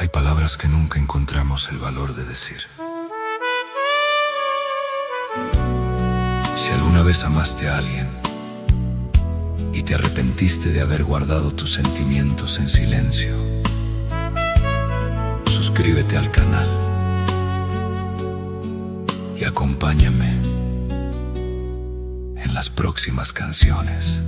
Hay palabras que nunca encontramos el valor de decir. Si alguna vez amaste a alguien y te arrepentiste de haber guardado tus sentimientos en silencio, suscríbete al canal y acompáñame en las próximas canciones.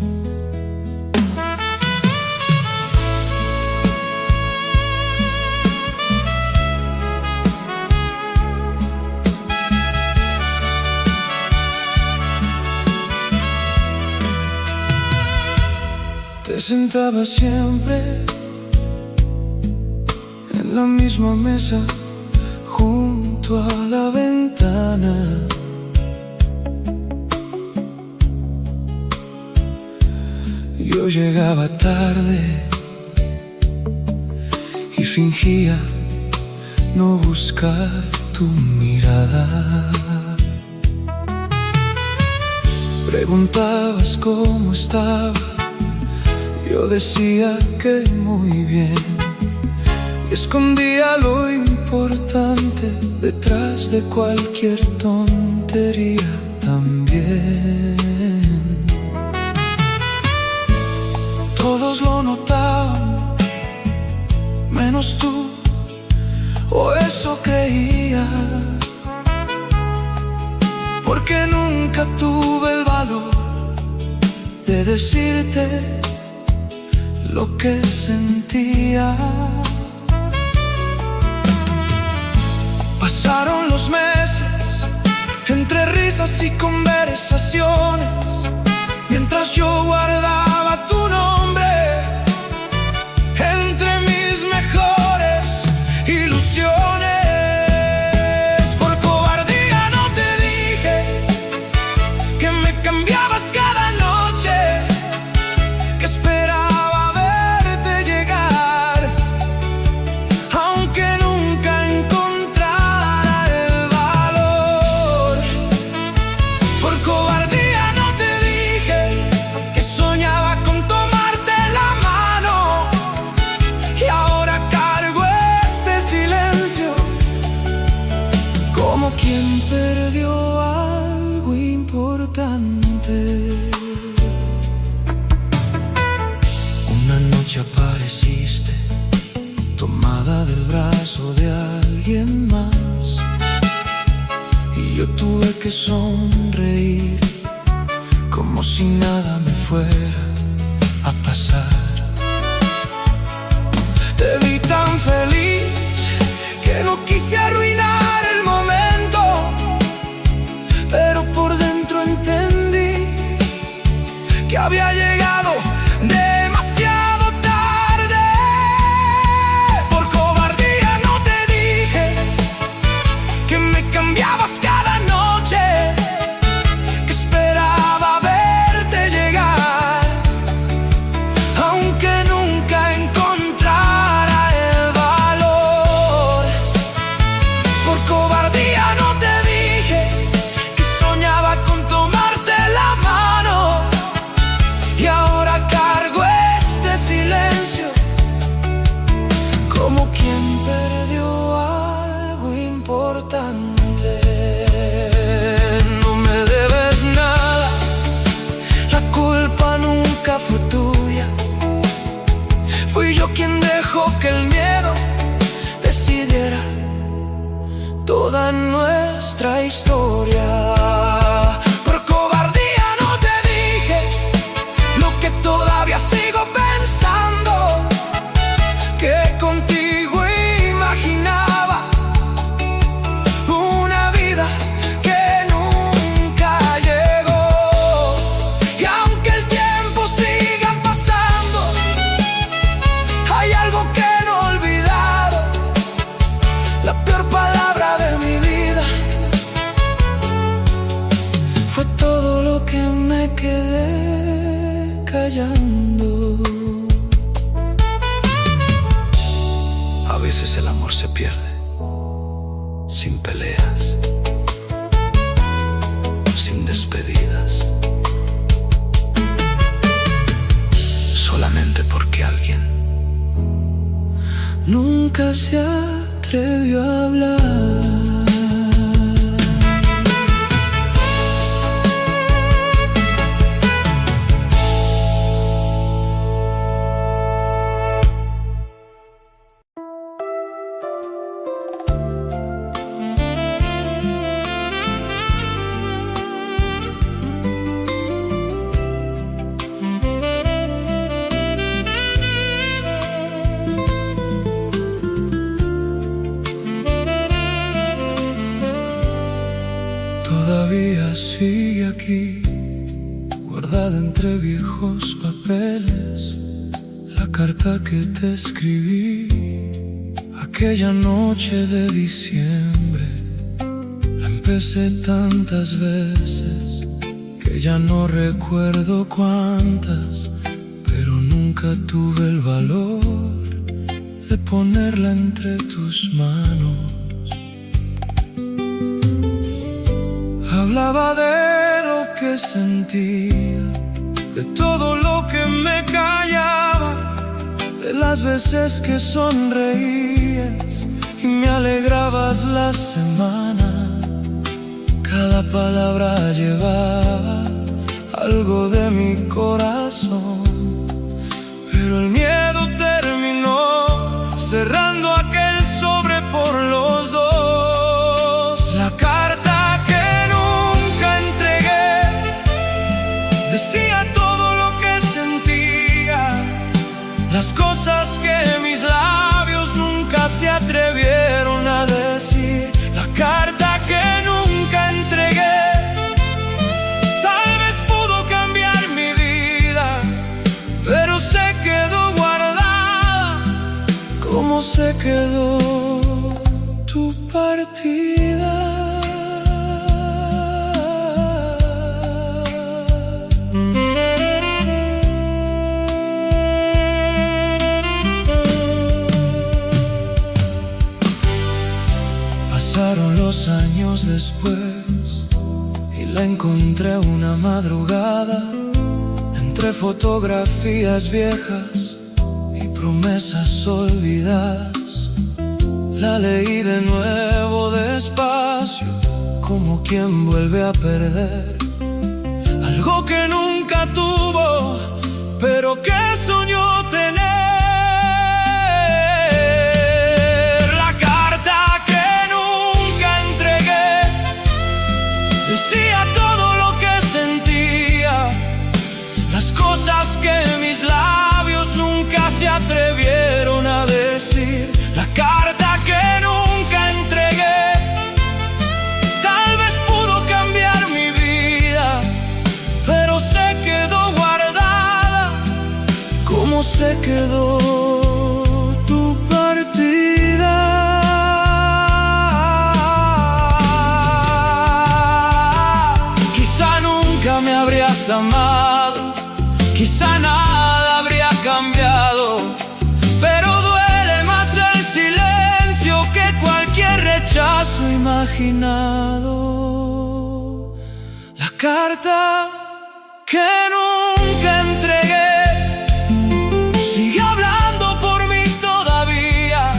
Te sentabas siempre en la misma mesa junto a la ventana. Yo llegaba tarde y fingía no buscar tu mirada. Preguntabas cómo estaba, yo decía que muy bien, y escondía lo importante detrás de cualquier tontería también. Todos lo notaban, menos tú, o eso creía, porque nunca tuve el valor de decirte lo que sentía. Pasaron los meses entre risas y conversaciones, mientras yo guardaba tu nombre entre mis mejores ilusiones. Por cobardía no te dije que me cambiabas cada noche, que esperaba verte llegar, aunque nunca encontrara el valor. Por cobardía no te dije que soñaba con tomarte la mano, y ahora cargo este silencio como quien perdió algo importante. Una noche apareciste tomada del brazo de alguien más, y yo tuve que sonreír como si nada me fuera a pasar. Te vi tan feliz que no quise arruinar el momento, pero por dentro entendí que había llegado demasiado tarde. Por cobardía no te dije que me cambiabas cada noche, que esperaba verte llegar, aunque nunca encontrara el valor. Por cobardía no te dije que soñaba con tomarte la mano, y ahora cargo este silencio como quien perdió algo importante. No me debes nada, la culpa nunca fue tuya. Fui yo quien dejó que el miedo decidiera toda nuestra historia. Por cobardía no te dije lo que todavía sigo pensando, que contigo imaginaba una vida que nunca llegó. Y aunque el tiempo siga pasando, hay algo que no he olvidado: la peor palabra de mi vida fue todo lo que me quedé callando. A veces el amor se pierde sin peleas, sin despedidas, solamente porque alguien nunca se atrevió a hablar. Todavía sigue aquí, guardada entre viejos papeles, la carta que te escribí aquella noche de diciembre. La empecé tantas veces que ya no recuerdo cuántas, pero nunca tuve el valor de ponerla entre tus manos. Hablaba de lo que sentía, de todo lo que me callaba, de las veces que sonreías y me alegrabas la semana. Cada palabra llevaba algo de mi corazón, pero el miedo terminó cerrando aquel sobre por los dos. La carta decía todo lo que sentía, las cosas que mis labios nunca se atrevieron a decir. La carta que nunca entregué, tal vez pudo cambiar mi vida, pero se quedó guardada, como se quedó tu partida. Pasaron los años después y la encontré una madrugada entre fotografías viejas y promesas olvidadas. La leí de nuevo despacio, como quien vuelve a perder algo que nunca tuvo, pero que soñó tener. Decía todo lo que sentía, las cosas que mis labios nunca se atrevieron a decir. La carta que nunca entregué, tal vez pudo cambiar mi vida, pero se quedó guardada, como se quedó tu partida. Me habrías amado, quizá nada habría cambiado, pero duele más el silencio que cualquier rechazo imaginado. La carta que nunca entregué sigue hablando por mí todavía.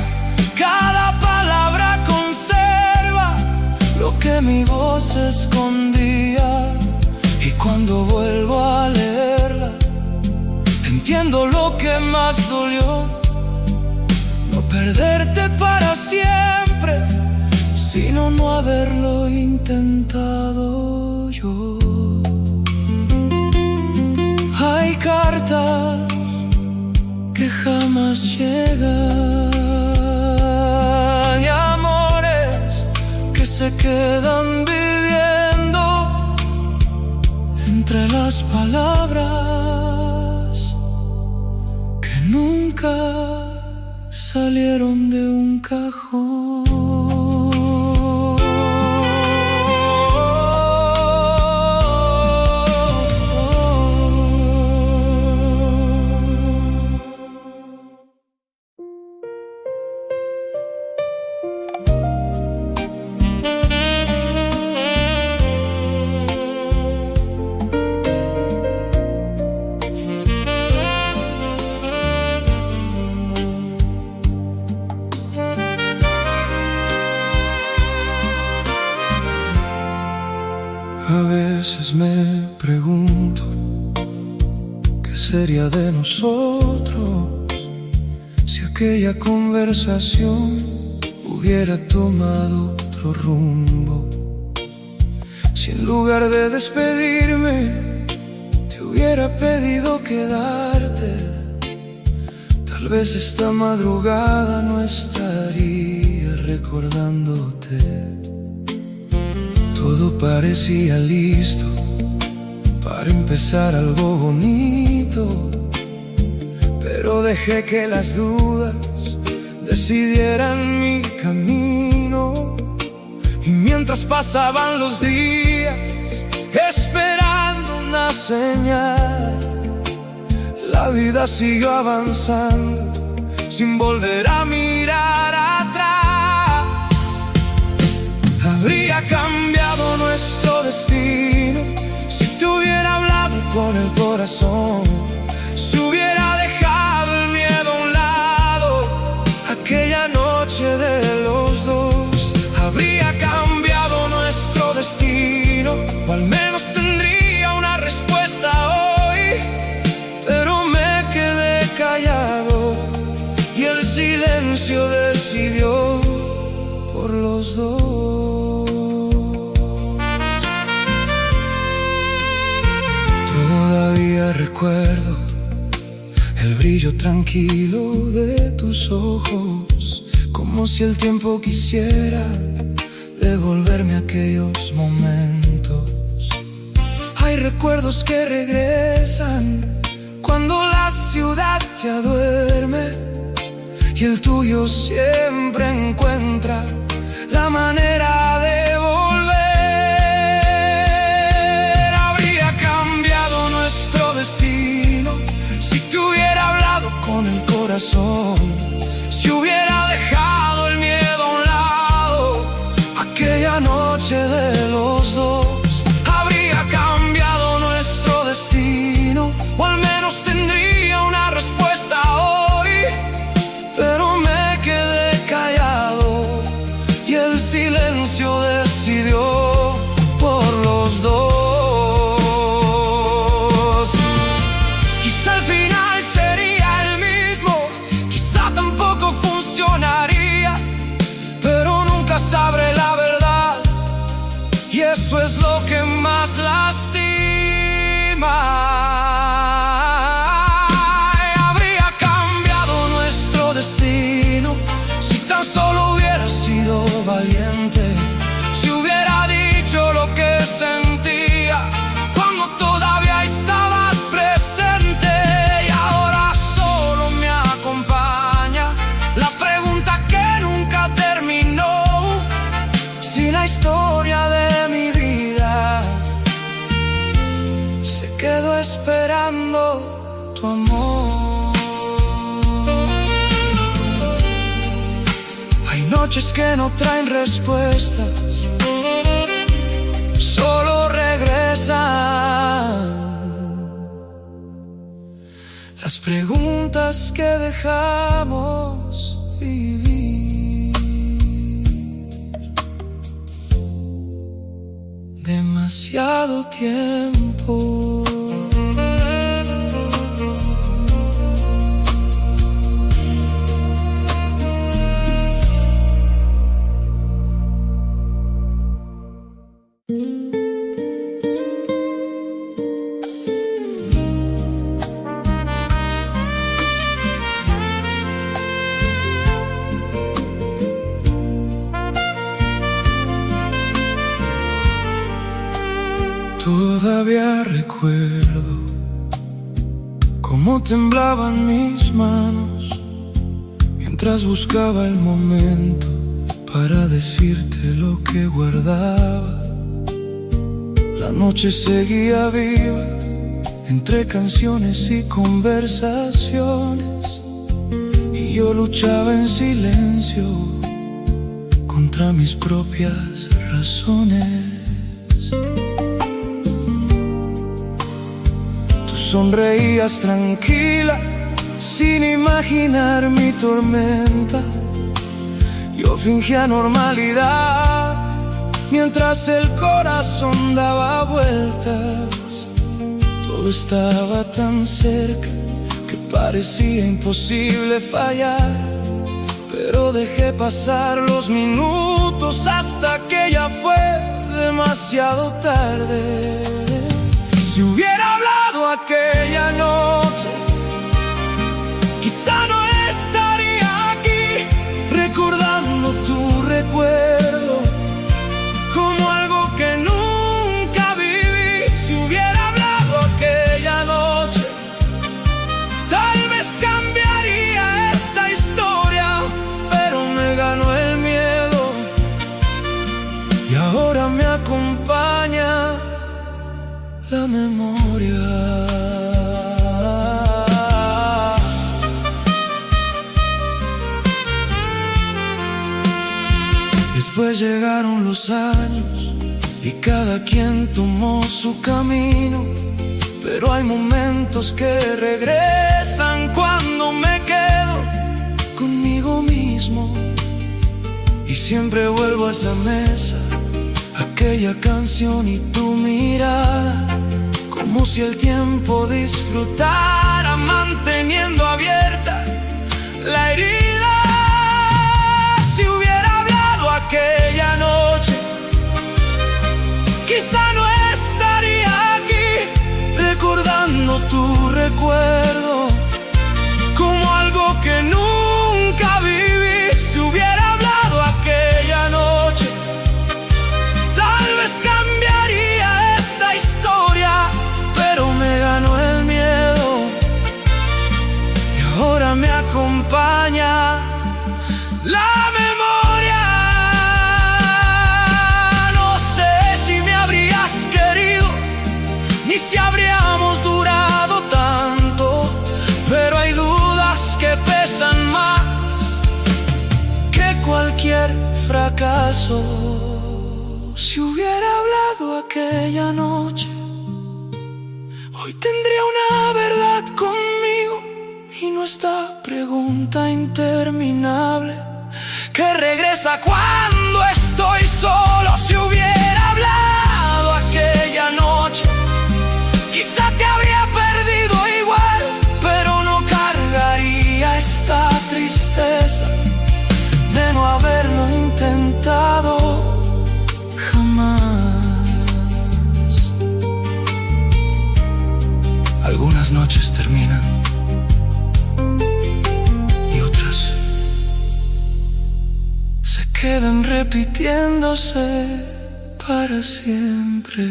Cada palabra conserva lo que mi voz escondía. Y cuando vuelvo a leerla, entiendo lo que más dolió: no perderte para siempre, sino no haberlo intentado yo. Hay cartas que jamás llegan y amores que se quedan viviendo entre las palabras que nunca salieron de un cajón. veces me pregunto qué sería de nosotros si aquella conversación hubiera tomado otro rumbo. Si en lugar de despedirme te hubiera pedido quedarte, tal vez esta madrugada no estaría recordándote. Todo parecía listo para empezar algo bonito, pero dejé que las dudas decidieran mi camino. Y mientras pasaban los días esperando una señal, la vida siguió avanzando sin volver a mirar atrás. Habría cambiado nuestro destino si te hubiera hablado con el corazón, si hubiera dejado el miedo a un lado aquella noche de los dos. Habría cambiado nuestro destino, o al menos tendría una respuesta hoy, pero me quedé callado y el silencio decidió por los dos. Todavía recuerdo el brillo tranquilo de tus ojos, como si el tiempo quisiera devolverme aquellos momentos. Hay recuerdos que regresan cuando la ciudad ya duerme, y el tuyo siempre encuentra la manera de volver. Habría cambiado nuestro destino si te hubiera hablado con el corazón, si hubiera dejado el miedo a un lado aquella noche de los dos. Habría cambiado nuestro destino, o al menos tendría una respuesta hoy, pero me quedé callado y el silencio decidió por los dos. Quizá al final sería el mismo, quizá tampoco funcionaría, pero nunca sabré la verdad, y eso es lo que más lastima. Habría cambiado nuestro destino si tan solo hubiera sido valiente, si hubiera dicho lo que sentía cuando todavía estabas presente. Y ahora solo me acompaña la pregunta que nunca terminó: si la historia de mi vida se quedó esperando tu amor. Hay noches que no traen respuestas, solo regresan las preguntas que dejamos vivir. Demasiado tiempo. Todavía recuerdo cómo temblaban mis manos mientras buscaba el momento para decirte lo que guardaba. La noche seguía viva entre canciones y conversaciones, y yo luchaba en silencio contra mis propias razones. Sonreías tranquila, sin imaginar mi tormenta. Yo fingía normalidad, mientras el corazón daba vueltas. Todo estaba tan cerca que parecía imposible fallar, pero dejé pasar los minutos hasta que ya fue demasiado tarde. Si hubiera hablado aquella noche, quizá no estaría aquí recordando tu recuerdo como algo que nunca viví. Si hubiera hablado aquella noche, tal vez cambiaría esta historia, pero me ganó el miedo y ahora me acompaña la memoria. Después llegaron los años y cada quien tomó su camino, pero hay momentos que regresan cuando me quedo conmigo mismo. Y siempre vuelvo a esa mesa, aquella canción y tu mirada, como si el tiempo disfrutara manteniendo abierta la herida. Si hubiera hablado aquella noche, quizá no estaría aquí recordando tu recuerdo como algo que nunca viví. Si hubiera hablado aquella noche, tal vez cambiaría esta historia, pero me ganó el miedo y ahora me acompaña la memoria. No sé si me habrías querido ni si habríamos durado tanto, pero hay dudas que pesan más que cualquier fracaso. Si hubiera hablado aquella noche, hoy tendría una verdad conmigo y no esta pregunta interminable que regresa cuando estoy solo. Si hubiera hablado aquella noche, quizá te habría perdido igual, pero no cargaría esta tristeza de no haberlo intentado jamás. Algunas noches terminan y otras se quedan repitiéndose para siempre.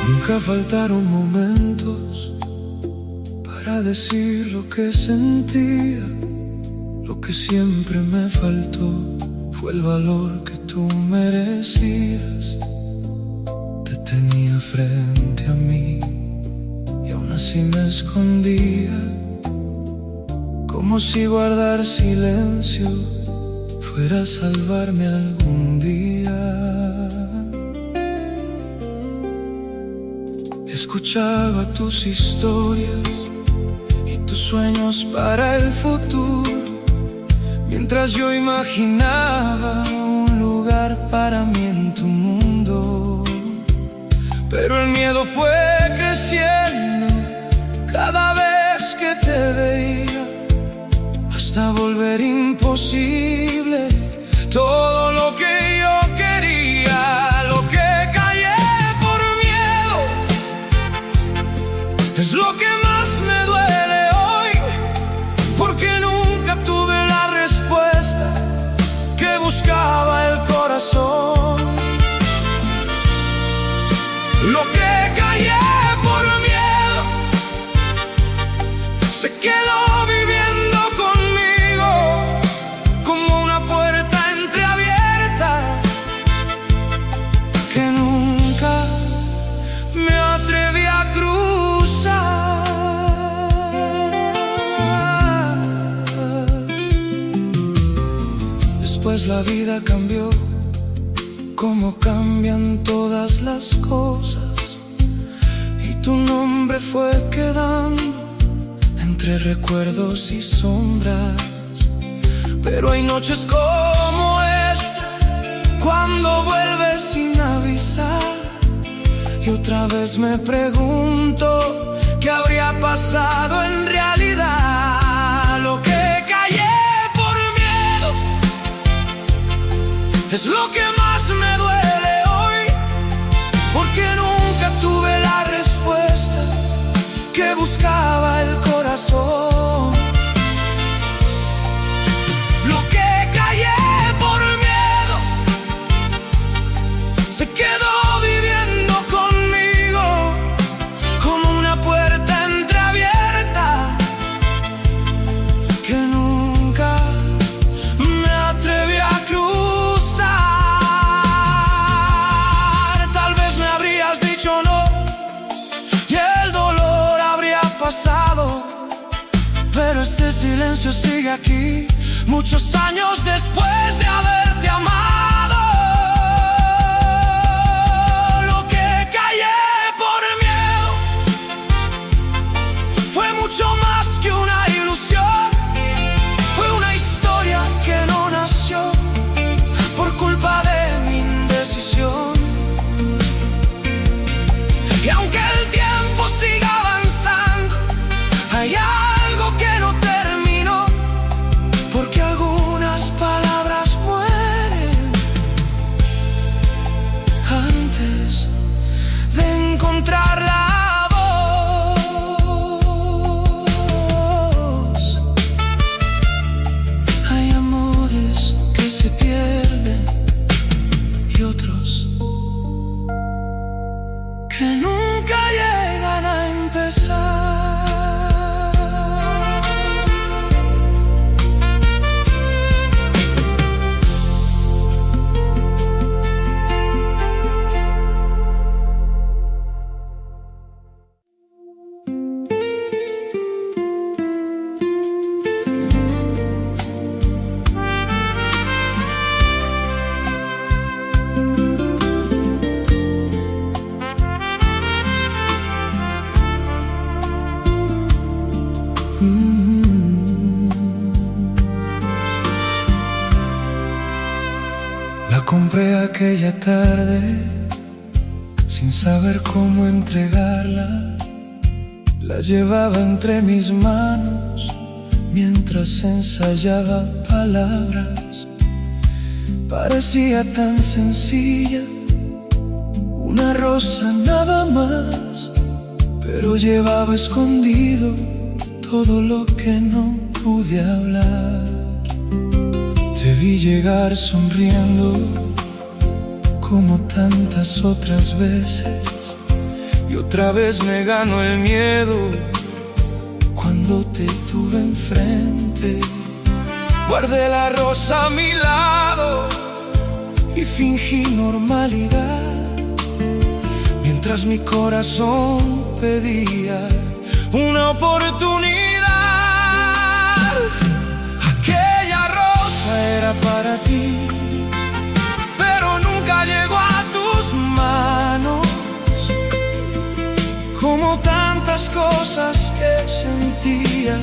Nunca faltaron momentos para decir lo que sentía. Lo que siempre me faltó fue el valor que tú merecías. Te tenía frente a mí y aún así me escondía, como si guardar silencio fuera a salvarme algún día. Escuchaba tus historias y tus sueños para el futuro, mientras yo imaginaba un lugar para mí en tu mundo. Pero el miedo fue creciendo cada vez que te veía, hasta volver imposible todo lo que yo quería. Lo que callé por miedo es lo que más me duele hoy, porque nunca tuve la respuesta que buscaba el corazón. Lo que callé por miedo se quedó viviendo conmigo como una puerta entreabierta después la vida cambió, como cambian todas las cosas, y tu nombre fue quedando entre recuerdos y sombras. Pero hay noches como esta, cuando vuelves sin avisar, y otra vez me pregunto qué habría pasado en realidad. Lo que callé por miedo es lo que más me duele hoy, porque nunca tuve la respuesta que buscaba el corazón. Lo que callé por miedo se quedó viviendo conmigo como una puerta entreabierta que nunca me atreví a cruzar. Tal vez me habrías dicho no y el dolor habría pasado, pero este silencio sigue aquí, muchos años después de haberte amado. Lo que callé por miedo fue mucho más que una ilusión, fue una historia que no nació por culpa de mi indecisión. Y aunque el tiempo siga avanzando, hay algo que no terminó, porque algunas palabras mueren antes de encontrar la voz. Hay amores que se pierden y otros que nunca llegan a empezar. La compré aquella tarde sin saber cómo entregarla. La llevaba entre mis manos mientras ensayaba palabras. Parecía tan sencilla, una rosa nada más, pero llevaba escondido todo lo que no pude hablar. Te vi llegar sonriendo como tantas otras veces, y otra vez me ganó el miedo cuando te tuve enfrente. Guardé la rosa a mi lado y fingí normalidad, mientras mi corazón pedía una oportunidad. Aquella rosa era para ti, pero nunca llegó a tus manos, como tantas cosas que sentía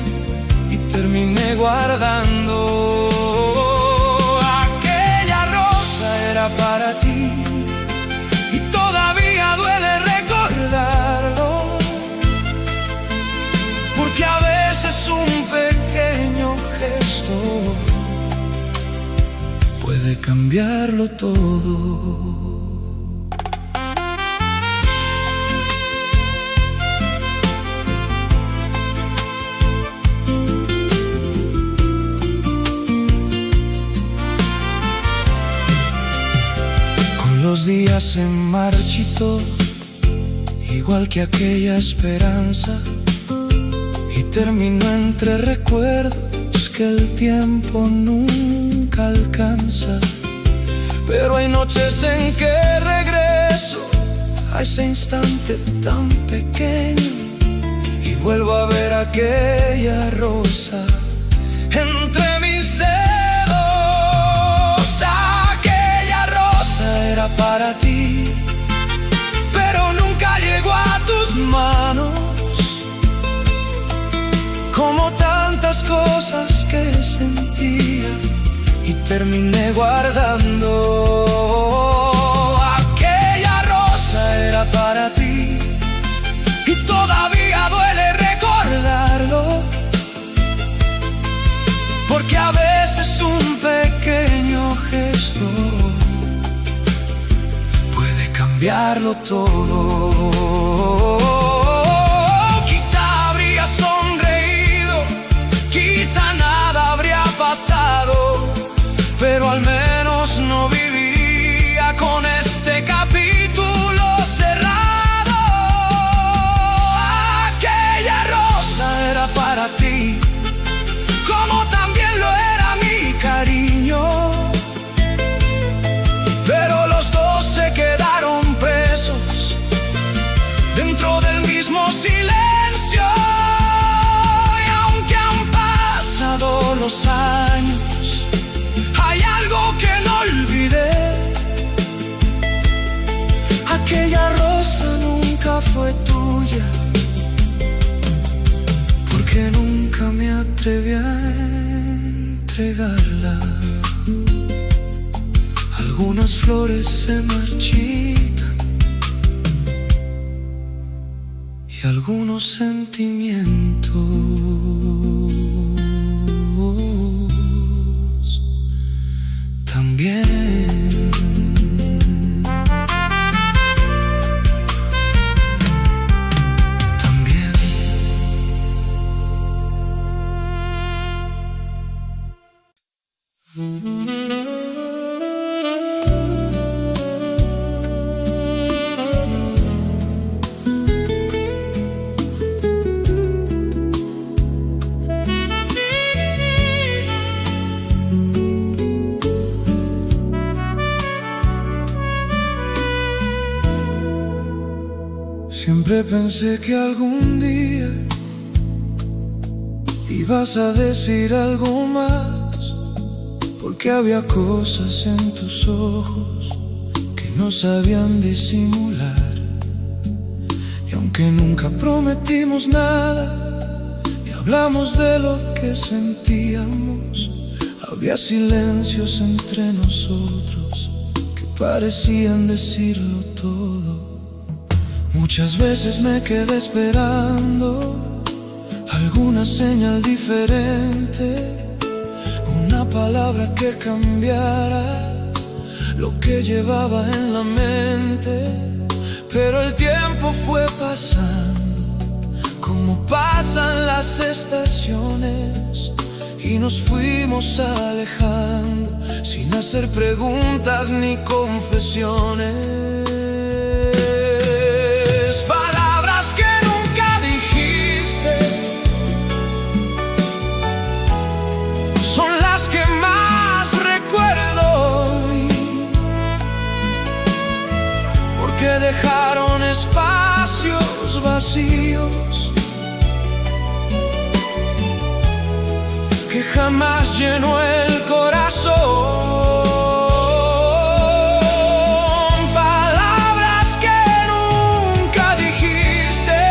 y terminé guardando. Aquella rosa era para ti y todavía duele recordarlo, porque a veces un pequeño gesto puede cambiarlo todo. Los días se marchitó, igual que aquella esperanza, y terminó entre recuerdos que el tiempo nunca alcanza. Pero hay noches en que regreso a ese instante tan pequeño y vuelvo a ver aquella rosa entre mis dedos. terminé guardando. Aquella rosa era para ti y todavía duele recordarlo, porque a veces un pequeño gesto puede cambiarlo todo. Quizá habría sonreído, quizá nada habría pasado, pero al menos no viviría con este capítulo cerrado. Aquella rosa era para ti, como también lo era mi cariño, pero los dos se quedaron presos dentro del mismo silencio. Y aunque han pasado los años, hay algo que no olvidé. Aquella rosa nunca fue tuya, porque nunca me atreví a entregarla. Algunas flores se marchitan y algunos sentimientos también. Siempre pensé que algún día ibas a decir algo más, porque había cosas en tus ojos que no sabían disimular. Y aunque nunca prometimos nada, ni hablamos de lo que sentíamos, había silencios entre nosotros que parecían decirlo todo. Muchas veces me quedé esperando alguna señal diferente, una palabra que cambiara lo que llevaba en la mente. Pero el tiempo fue pasando, como pasan las estaciones, y nos fuimos alejando sin hacer preguntas ni confesiones. Que dejaron espacios vacíos que jamás llenó el corazón. Palabras que nunca dijiste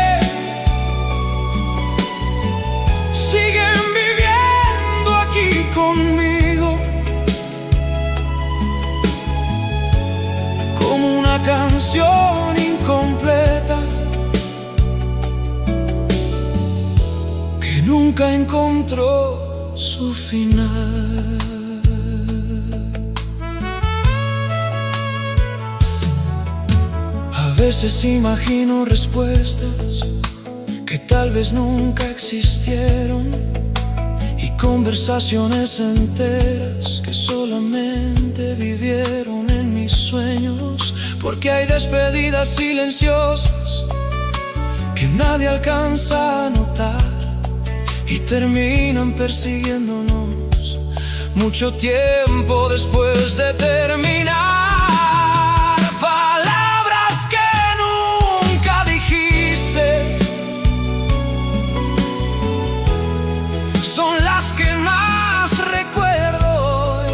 siguen viviendo aquí conmigo, como una canción incompleta que nunca encontró su final. A veces imagino respuestas que tal vez nunca existieron, y conversaciones enteras que solamente vivieron en mis sueños, porque hay despedidas silenciosas que nadie alcanza a notar y terminan persiguiéndonos mucho tiempo después de terminar. Palabras que nunca dijiste son las que más recuerdo hoy,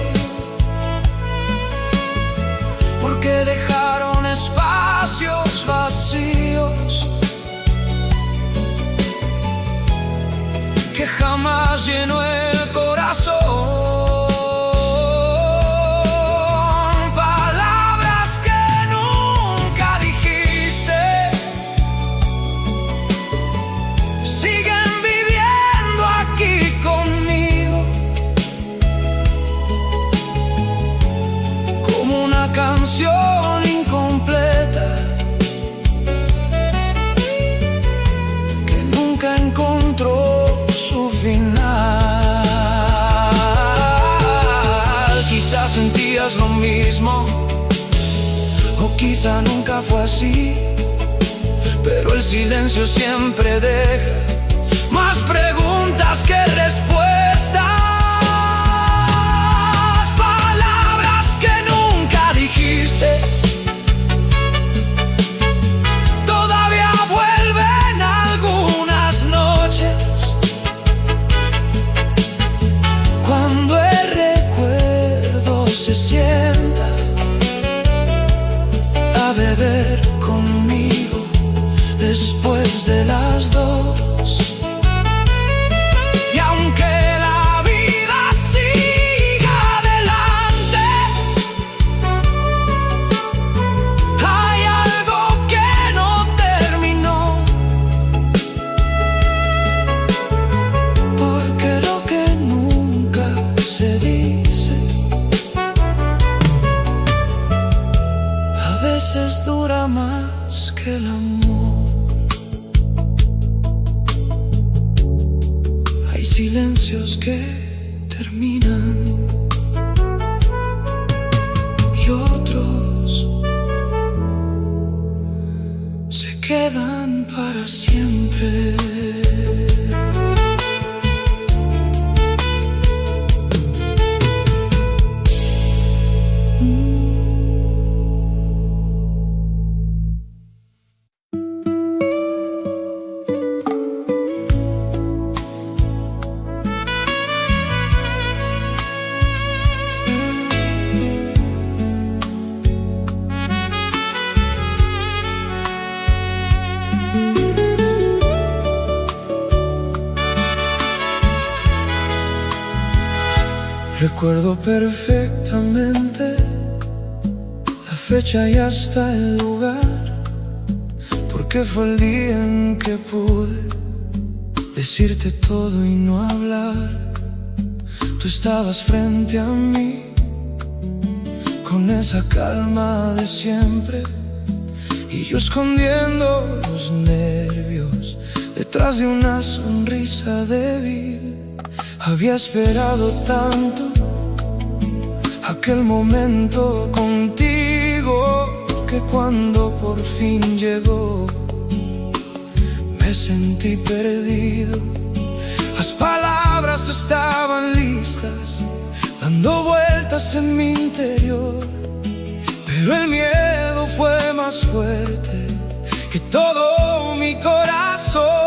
porque dejaron espacios vacíos que jamás llenó el corazón. digas lo mismo, o quizá nunca fue así, pero el silencio siempre deja más preguntas que respuestas. Palabras que nunca dijiste todavía vuelven algunas noches, cuando el recuerdo se sienta a beber conmigo después de las 2. Y aunque la vida siga adelante, hay algo que no terminó, porque lo que nunca se dice a veces dura más que el amor. Hay silencios que terminan y otros se quedan para siempre. Recuerdo perfectamente la fecha y hasta el lugar, porque fue el día en que pude decirte todo y no hablar. Tú estabas frente a mí con esa calma de siempre, y yo escondiendo los nervios detrás de una sonrisa débil. Había esperado tanto aquel momento contigo, que cuando por fin llegó me sentí perdido. Las palabras estaban listas, dando vueltas en mi interior, pero el miedo fue más fuerte que todo mi corazón.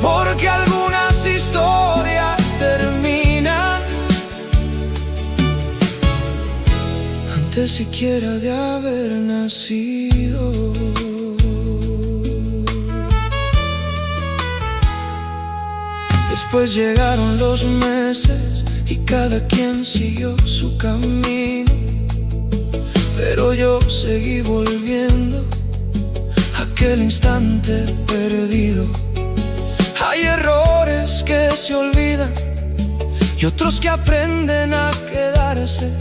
Porque algunas historias terminan antes siquiera de haber nacido. Después llegaron los meses y cada quien siguió su camino, pero yo seguí volviendo a aquel instante perdido. Hay errores que se olvidan y otros que aprenden a quedarse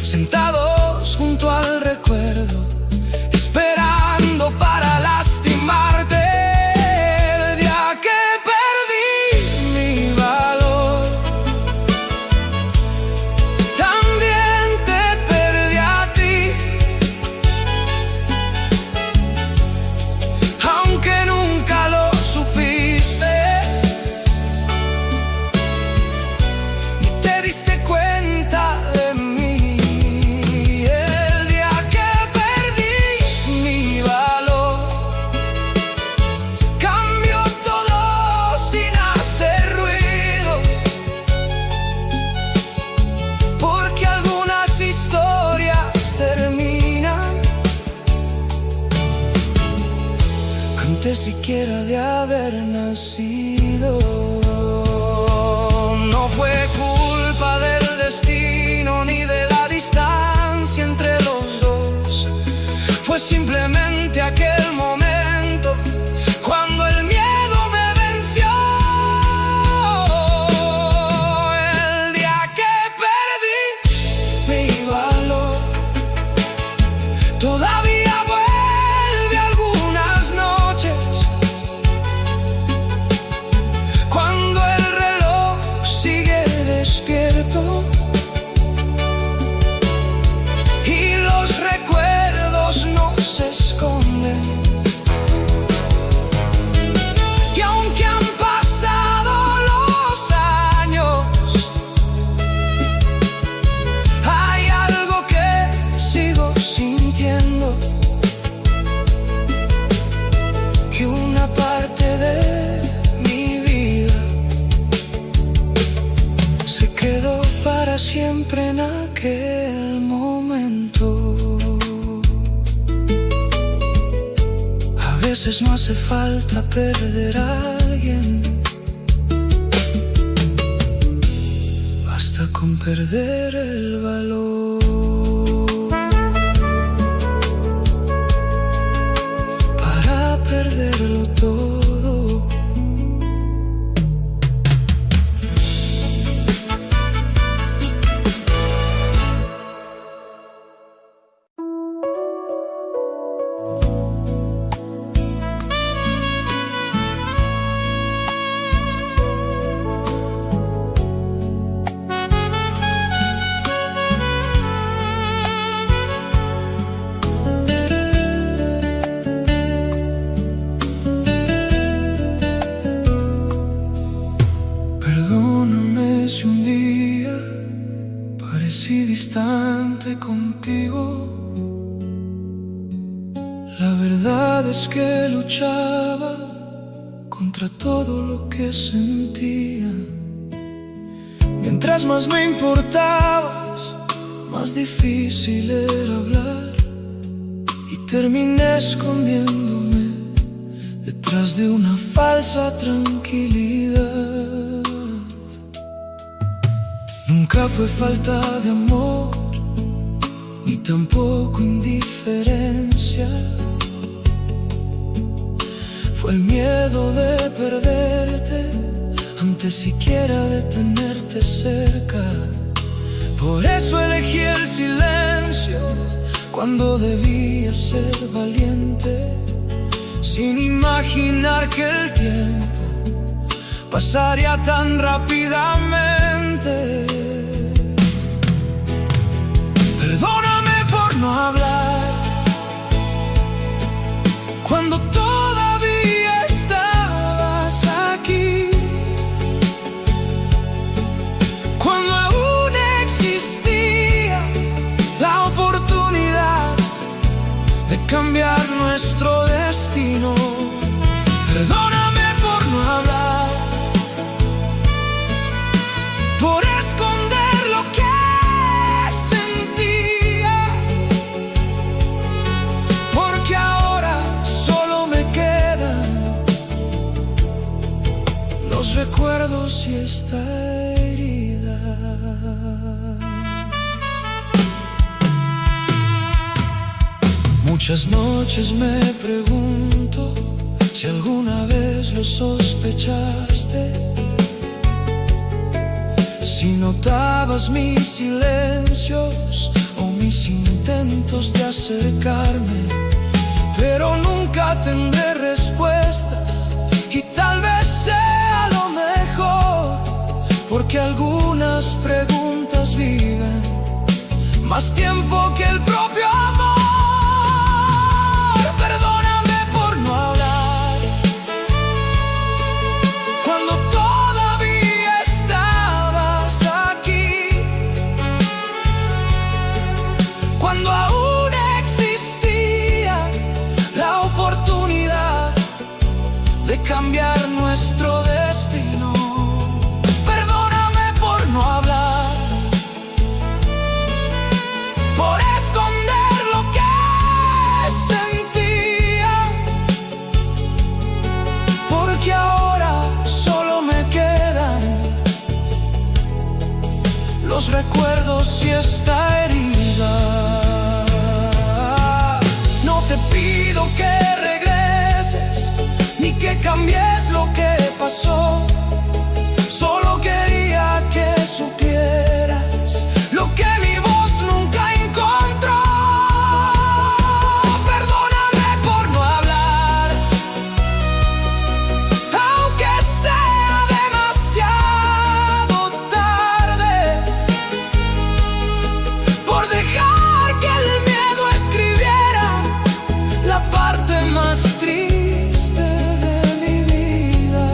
sentados junto al recuerdo, esperando para lastimarte. El día que perdí mi valor, también te perdí a ti. Aunque nunca lo supiste, ni te diste cuenta de mí. El día que perdí antes siquiera de haber nacido. No fue culpa del destino ni de la distancia entre los dos. Fue simplemente aquel momento cuando el miedo me venció. El día que perdí mi valor, todavía vuelve algunas noches, cuando el reloj sigue despierto y los recuerdos no se esconden. Y aunque han pasado los años, hay algo que sigo sintiendo, que una parte de mi vida se quedó para siempre en aquel momento. A veces no hace falta perder a alguien, basta con perder el valor para perderlo todo. Perdóname si un día parecí distante contigo. La verdad es que luchaba contra todo lo que sentía. Mientras más me importabas, más difícil era hablar, y terminé escondiéndome detrás de una falsa tranquilidad. Nunca fue falta de amor, ni tampoco indiferencia. Fue el miedo de perderte antes siquiera de tenerte cerca. Por eso elegí el silencio cuando debía ser valiente, sin imaginar que el tiempo pasaría tan rápidamente. Perdóname por no hablar cuando todavía estabas aquí, cuando aún existía la oportunidad de cambiar nuestro destino. Perdóname por no hablar, por esconder lo que sentía, porque ahora solo me quedan los recuerdos y esta herida. Muchas noches me pregunto si alguna vez lo sospechaste, si notabas mis silencios o mis intentos de acercarme. Pero nunca tendré respuesta, y tal vez sea lo mejor, porque algunas preguntas viven más tiempo que el propio amor. Perdóname por no hablar cuando todavía estabas aquí, cuando aún existía la oportunidad de cambiar nuestro destino. Perdóname por no hablar, por esconder lo que sentía, si está herida. No te pido que regreses, ni que cambies lo que pasó. Solo quería que supieras lo que mi voz nunca encontró. Perdóname por no hablar, aunque sea demasiado tarde, por dejar que el miedo escribiera la parte más triste de mi vida.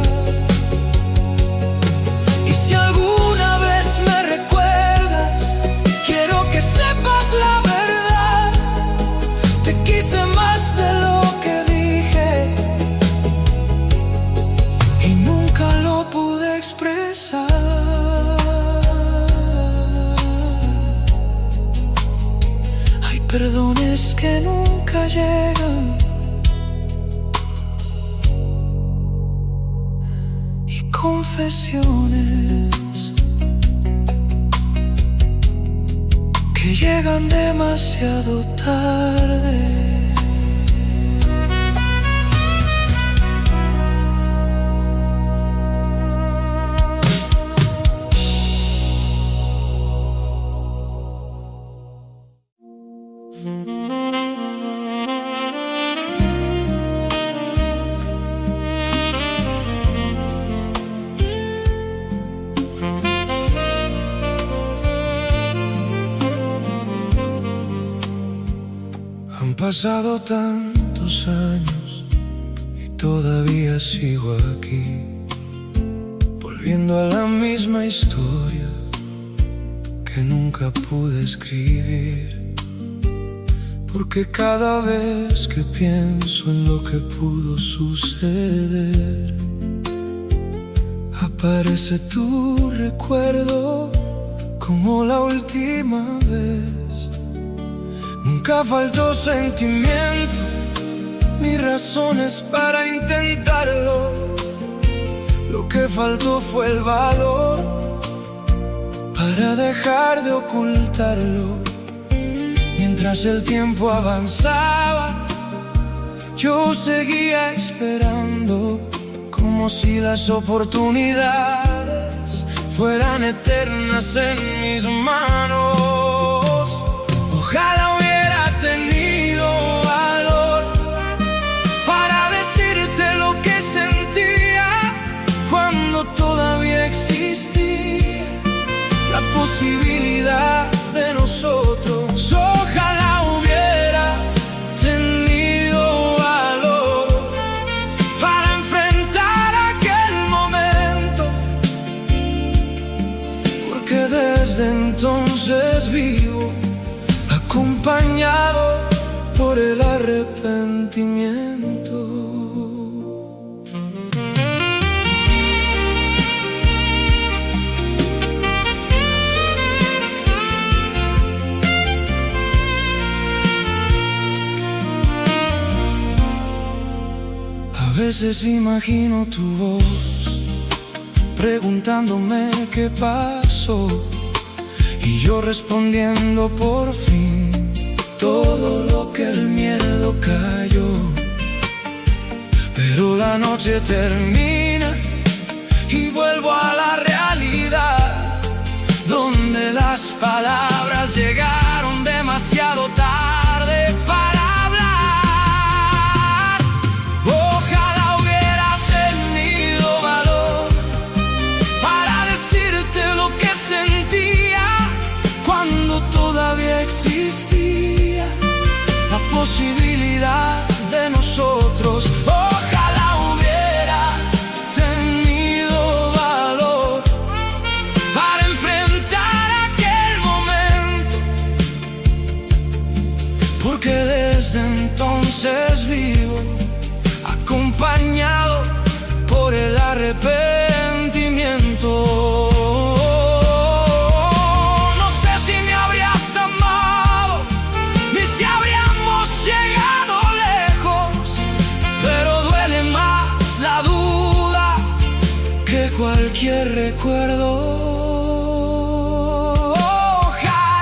Y si alguna vez me recuerdas, quiero que sepas la verdad. Te quise más de lo que dije y nunca lo pude expresar. Hay perdones que nunca llegan y confesiones que llegan demasiado tarde. Han pasado tantos años y todavía sigo aquí, volviendo a la misma historia que nunca pude escribir. Porque cada vez que pienso en lo que pudo suceder, aparece tu recuerdo como la última vez. Nunca faltó sentimiento ni razones para intentarlo. Lo que faltó fue el valor para dejar de ocultarlo. Mientras el tiempo avanzaba, yo seguía esperando, como si las oportunidades fueran eternas en mis manos. Ojalá hubiera tenido valor para decirte lo que sentía cuando todavía existía la posibilidad de nosotros. Ojalá hubiera tenido valor para enfrentar aquel momento, porque desde entonces vivo acompañado por el arrepentimiento. A veces imagino tu voz preguntándome qué pasó, y yo respondiendo por fin todo lo que el miedo cayó. Pero la noche termina y vuelvo a la realidad, donde las palabras llegaron demasiado tarde para hablar. Ojalá hubiera tenido valor para decirte lo que sentía cuando todavía existía la posibilidad de nosotros. Ojalá hubiera tenido valor para enfrentar aquel momento, porque desde entonces vivo acompañado por el arrepentimiento. Cualquier recuerdo. Ojalá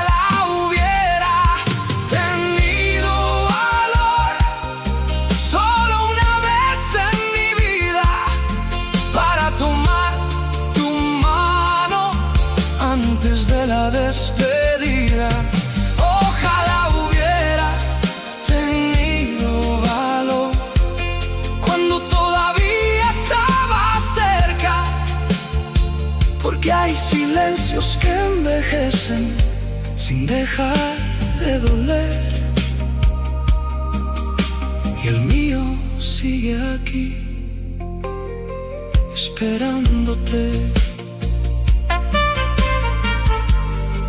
que hay silencios que envejecen sin dejar de doler. Y el mío sigue aquí, esperándote.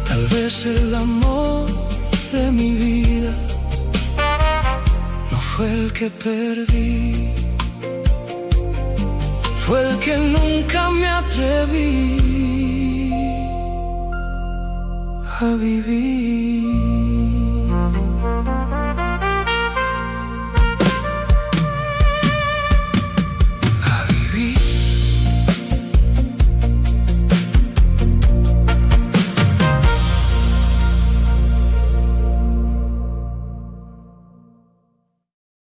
Tal vez el amor de mi vida no fue el que perdí, fue el que nunca me atreví a vivir.